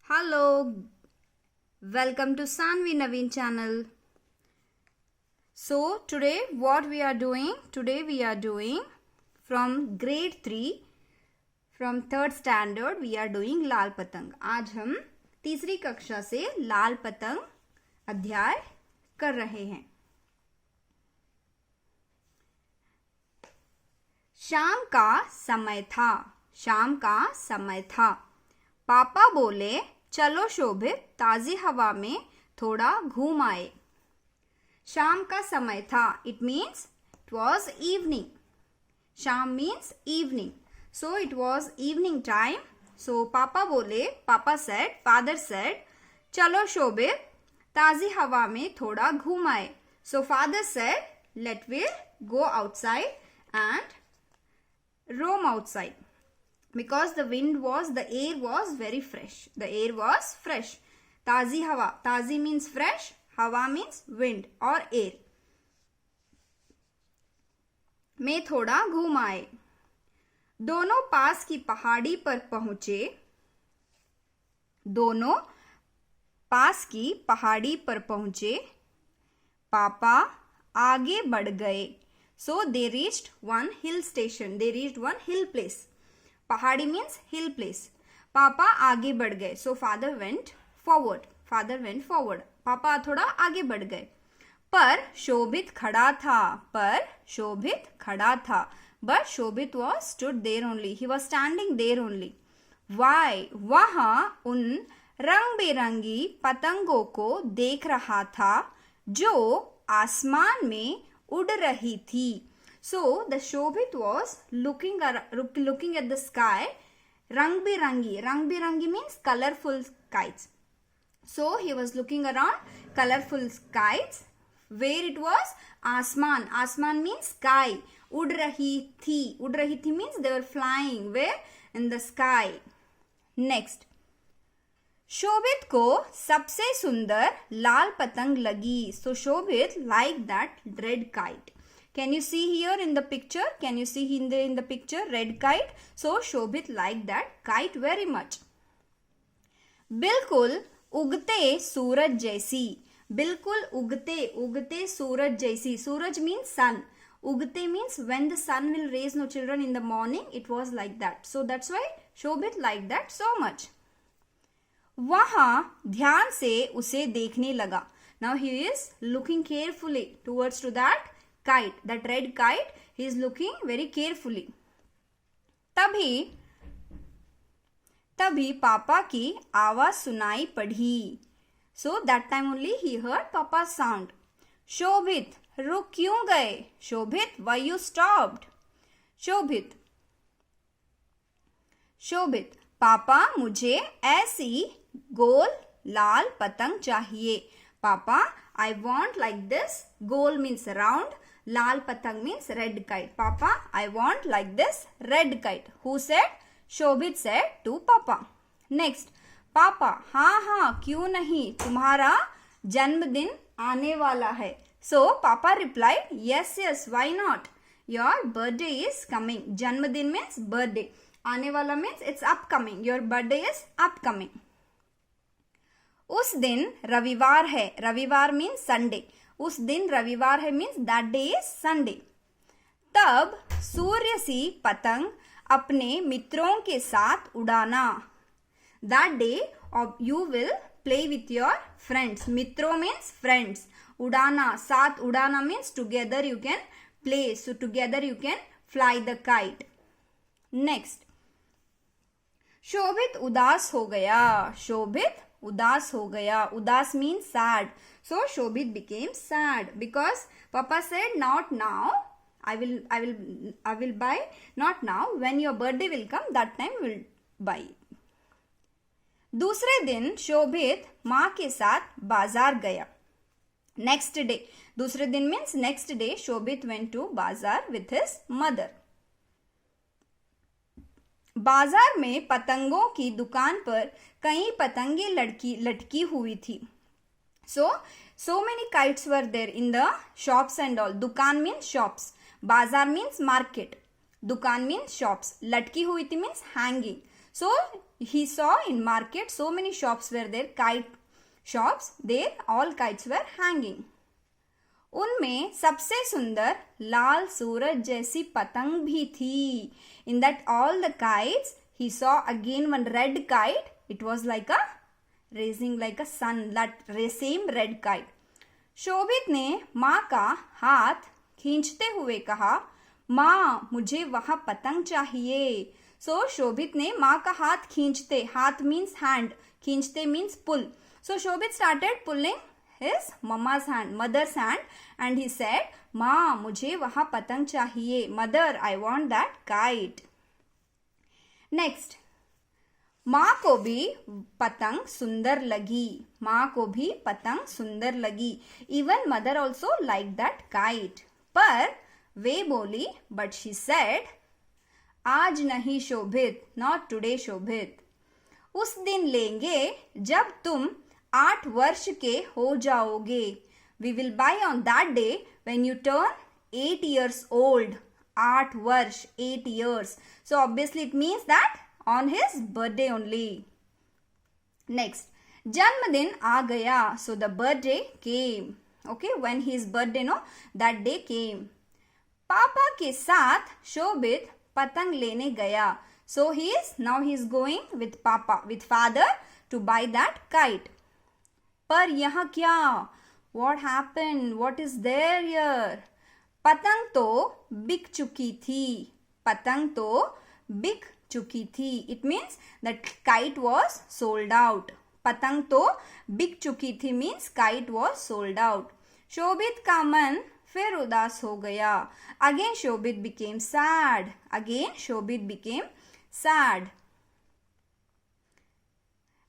Hello, welcome to Sanvi Naveen channel. So today what we are doing? Today we are doing from grade 3 from third standard we are doing लाल पतंग. आज हम तीसरी कक्षा से लाल पतंग अध्याय कर रहे हैं. शाम का समय था. शाम का समय था. पापा बोले चलो शोभित ताजी हवा में थोड़ा घूम आए. शाम का समय था. It means it was evening. शाम means evening. So it was evening time. So पापा बोले, पापा सेड, फादर सेड, चलो शोभित ताजी हवा में थोड़ा घूम आए. So father said, let we go outside and roam outside. Because the air was very fresh. The air was fresh. ताजी हवा. ताजी means fresh. हवा means wind और air. में थोड़ा घूम आए. दोनों पास की पहाड़ी पर पहुंचे. दोनों पास की पहाड़ी पर पहुंचे. पापा आगे बढ़ गए. So they reached one hill station. They reached one hill place. पहाड़ी means hill place. पापा आगे बढ़ गए. So father went forward. Father went forward. पापा थोड़ा आगे बढ़ गए. पर शोभित खड़ा था. पर शोभित खड़ा था. But Shobhit was stood there only. He was standing there only. Why? वहाँ उन रंग बिरंगी पतंगों को देख रहा था जो आसमान में उड़ रही थी. So the Shobhit was looking at the sky. Rang birangi means colorful kites. So he was looking around colorful kites. Where it was? Asman. Asman means sky. Ud rahi thi. Ud rahi thi means they were flying. Where? In the sky. Next. शोभित को सबसे सुंदर लाल पतंग लगी. So Shobhit liked that red kite. Can you see here in the picture? Can you see in the picture red kite? So Shobhit liked that kite very much. बिल्कुल उगते सूरज जैसी. बिल्कुल उगते सूरज जैसी. सूरज means sun. उगते means when the sun will raise, no children, in the morning. It was like that. So that's why Shobhit liked that so much. वहाँ ध्यान से उसे देखने लगा. Now he is looking carefully towards to that kite, that red kite. He is looking very carefully. तभी पापा की आवाज सुनाई पड़ी. So that time only he heard Papa's sound. शोभित रुक क्यों गए? शोभित, why you stopped? शोभित पापा मुझे ऐसी गोल लाल पतंग चाहिए. पापा, I want like this. Goal means round. लाल पतंग means red kite. Papa, I want like this red kite. Who said? Shobhit said to Papa. Next. पापा, हाँ क्यों नहीं, तुम्हारा जन्मदिन आने वाला है. So Papa replied, yes, why not? Your birthday is coming. जन्मदिन means birthday. आने वाला means it's upcoming. Your birthday is upcoming. उस दिन रविवार है. रविवार means Sunday. उस दिन रविवार है means that day is Sunday. तब सूर्य सी पतंग अपने मित्रों के साथ उड़ाना. That day you will play with your friends. मित्रों means friends. उड़ाना, साथ उड़ाना means together you can play. So together you can fly the kite. Next. शोभित उदास हो गया. शोभित उदास हो गया. उदास means sad. So Shobhit became sad because Papa said not now. I will buy. Not now. When your birthday will come, that time we will buy. दूसरे दिन शोभित माँ के साथ बाजार गया. Next day. दूसरे दिन means next day. Shobhit went to bazaar with his mother. बाजार में पतंगों की दुकान पर कई पतंगे लटकी हुई थी. So many kites were there in the shops and all. दुकान means shops. बाजार means market. दुकान means shops. लटकी हुई थी means hanging. So he saw in market so many shops were there, kite shops. There all kites were hanging. उनमें सबसे सुंदर लाल सूरज जैसी पतंग भी थी. In that all the kites, he saw again one red kite. It was like a raising like a sun, that same red kite. शोभित ने माँ का हाथ खींचते हुए कहा, माँ मुझे वहां पतंग चाहिए. सो शोभित ने माँ का हाथ खींचते, हाथ मीन्स हैंड, खींचते means pull. So Shobhit started pulling his mama's hand, mother's hand, and he said, माँ मुझे वहां पतंग चाहिए. Mother, I want that kite. Next, माँ को भी पतंग सुंदर लगी. माँ को भी पतंग सुंदर लगी. Even mother also liked that kite. पर वे बोली, but she said, आज नहीं शोभित, not today शोभित. उस दिन लेंगे जब तुम 8 वर्ष के हो जाओगे. We will buy on that day when you turn 8 years old. 8 वर्ष, 8 years. So obviously it means that on his birthday only. Next, जन्मदिन आ गया. So the birthday came. Okay, when his birthday, no, that day came. पापा के साथ शोभित पतंग लेने गया. So he is going with papa, with father to buy that kite. पर यहाँ क्या? What happened? What is there here? पतंग तो बिक चुकी थी. पतंग तो बिक चुकी थी. It means that kite was sold out. पतंग तो बिक चुकी थी means kite was sold out. शोभित का मन फिर उदास हो गया. Again शोभित became sad. Again शोभित became sad.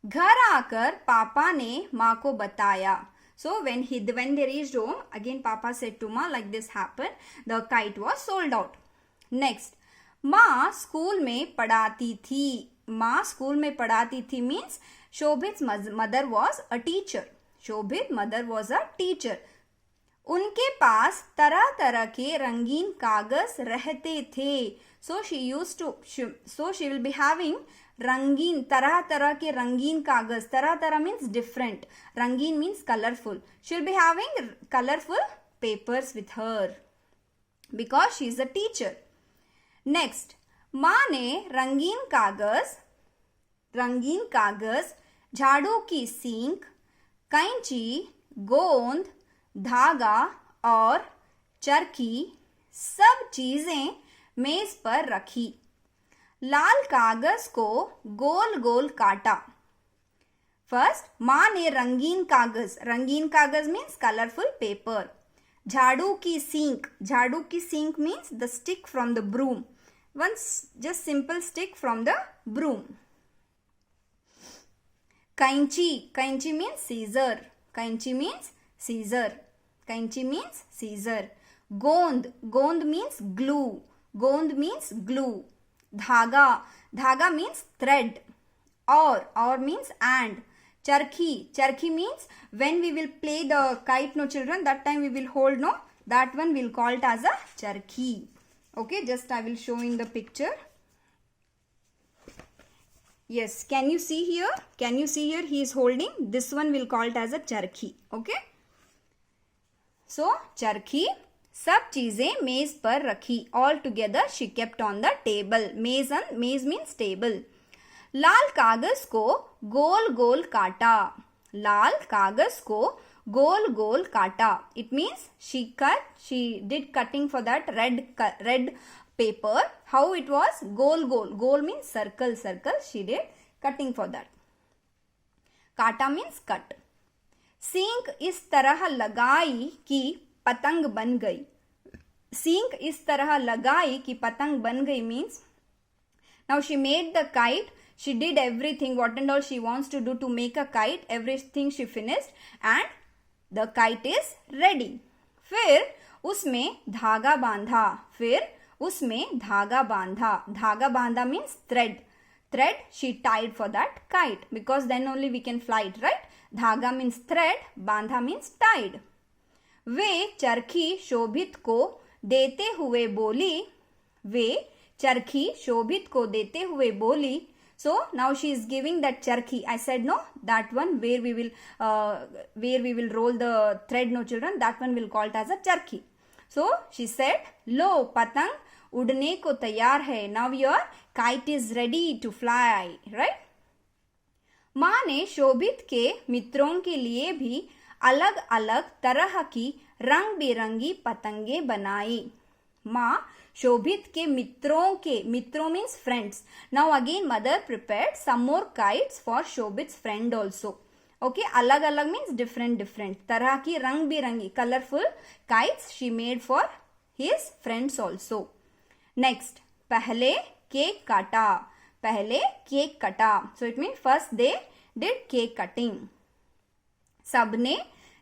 घर आकर पापा ने माँ को बताया. So when they reached home, again Papa said to Ma, like this happened. The kite was sold out. Next, माँ स्कूल में पढ़ाती थी. माँ स्कूल में पढ़ाती थी means Shobhit's mother was a teacher. Shobhit mother was a teacher. उनके पास तरह तरह के रंगीन कागज रहते थे. So she will be having रंगीन, तरह तरह के रंगीन कागज. तरह तरह means different. रंगीन means colorful. She will be having colorful papers with her because she is a teacher. Next, माँ ने रंगीन कागज, झाड़ू की सींक, कैंची, गोंद, धागा और चरखी सब चीजें मेज पर रखी. लाल कागज को गोल गोल काटा. फर्स्ट, माँ ने रंगीन कागज मीन्स कलरफुल पेपर. झाड़ू की सींक means the stick from the broom. One just simple stick from the broom. कैंची मीन्स सीजर. गोंद मीन्स ग्लू. धागा means thread. Or means and. Charkhi means when we will play the kite, no children, that time we will hold, no, that one we'll call it as a charkhi. Okay, just I will show in the picture. Yes, can you see here? He is holding. This one we'll call it as a charkhi. Okay. So charkhi, सब चीजें मेज पर रखी. All together she kept on the table. मेज means table. लाल कागज को गोल गोल काटा. It means she did cutting for that red paper. How it was? Goal means circle. She did cutting for that. काटा means cut. सींक इस तरह लगाई कि पतंग बन गई. सींक इस तरह लगाई कि पतंग बन गई means now she made the kite. She did everything what and all she wants to do to make a kite. Everything she finished and the kite is ready. फिर उसमें धागा बांधा means thread she tied for that kite because then only we can fly it, right? धागा means thread, बांधा means tied. वे चरखी शोभित को देते हुए बोली, So now she is giving that charkhi. I said no, that one where we will roll the thread, no children, that one will call it as a charkhi. So she said, lo patang उड़ने को तैयार है. Now your kite is ready to fly, right? माँ ने शोभित के मित्रों के लिए भी अलग अलग तरह की रंग बिरंगी पतंगे बनाई. माँ शोभित के मित्रों means friends. Now again mother prepared some more kites for Shobit's friend also. Okay, अलग अलग means different तरह की रंग बिरंगी colorful kites she made for his friends also. Next, पहले केक काटा. So it means first they did cake cutting. सबने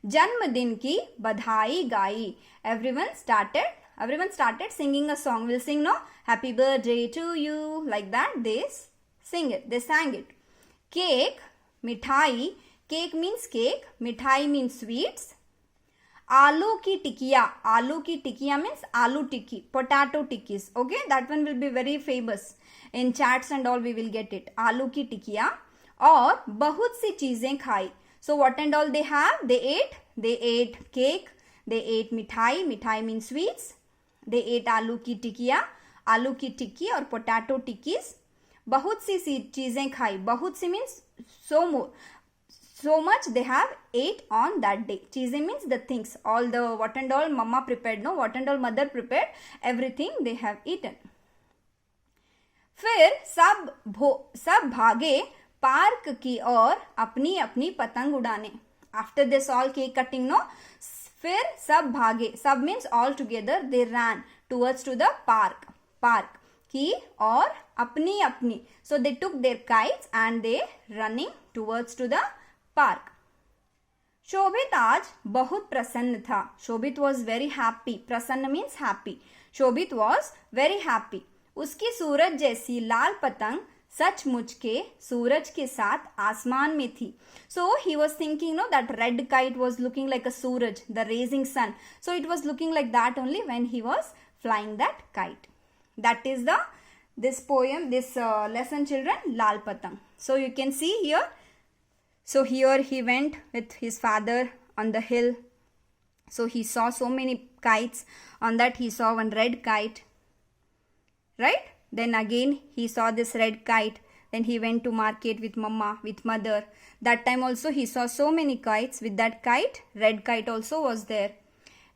जन्मदिन की बधाई गाई. Everyone started singing a song. We'll sing, no? Happy birthday to you. Like that, they sang it. Cake, mithai. Cake means cake. Mithai means sweets. Aloo ki tikkiya means aloo tikki. Potato tikkis. Okay, that one will be very famous. In chats and all we will get it. Aloo ki tikkiya. और बहुत सी चीजें खाई. So what and all they have? They ate cake. They ate mithai means sweets. They ate आलू की टिक्की और potato tikkis. बहुत सी चीजें खाई. बहुत सी means so much they have ate on that day. चीजें means the things. All the what and all mama prepared, no? What and all mother prepared, everything they have eaten. फिर सब भागे park की ओर अपनी अपनी पतंग उड़ाने. After this all cake cutting, no? फिर सब भागे. सब means all together they ran towards to the park की और अपनी. So they took their kites and they running towards to the park. शोभित आज बहुत प्रसन्न था. शोभित was very happy. प्रसन्न means happy. Shobhit was very happy. उसकी सूरज जैसी लाल पतंग सचमुच के सूरज के साथ आसमान में थी. So he was thinking, no, that red kite was looking like a suraj, the rising sun. So it was looking like that only when he was flying that kite. That is this poem, this lesson, children, Lal Patang. So you can see here. So here he went with his father on the hill. So he saw so many kites. On that he saw one red kite, right? Then again he saw this red kite. Then he went to market with mother. That time also he saw so many kites. With that kite, red kite also was there.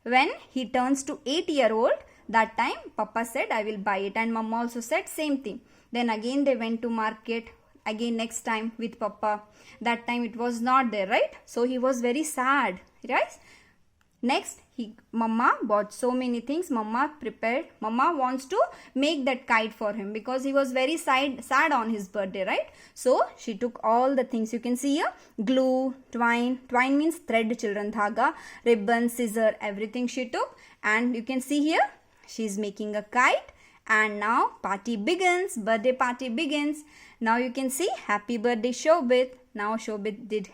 When he turns to 8-year-old, that time papa said, I will buy it. And mama also said same thing. Then again they went to market. Again next time with papa. That time it was not there, right? So he was very sad, right? Next, mama bought so many things. Mama prepared. Mama wants to make that kite for him because he was very sad on his birthday, right? So she took all the things. You can see here, glue, twine. Twine means thread, children. Dhaga, ribbon, scissor, everything she took. And you can see here, she's making a kite. And now party begins. Birthday party begins. Now you can see, happy birthday Shobit. Now Shobit did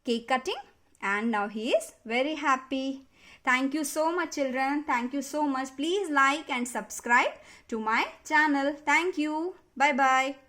cake cutting. And now he is very happy. Thank you so much, children. Thank you so much. Please like and subscribe to my channel. Thank you. Bye-bye.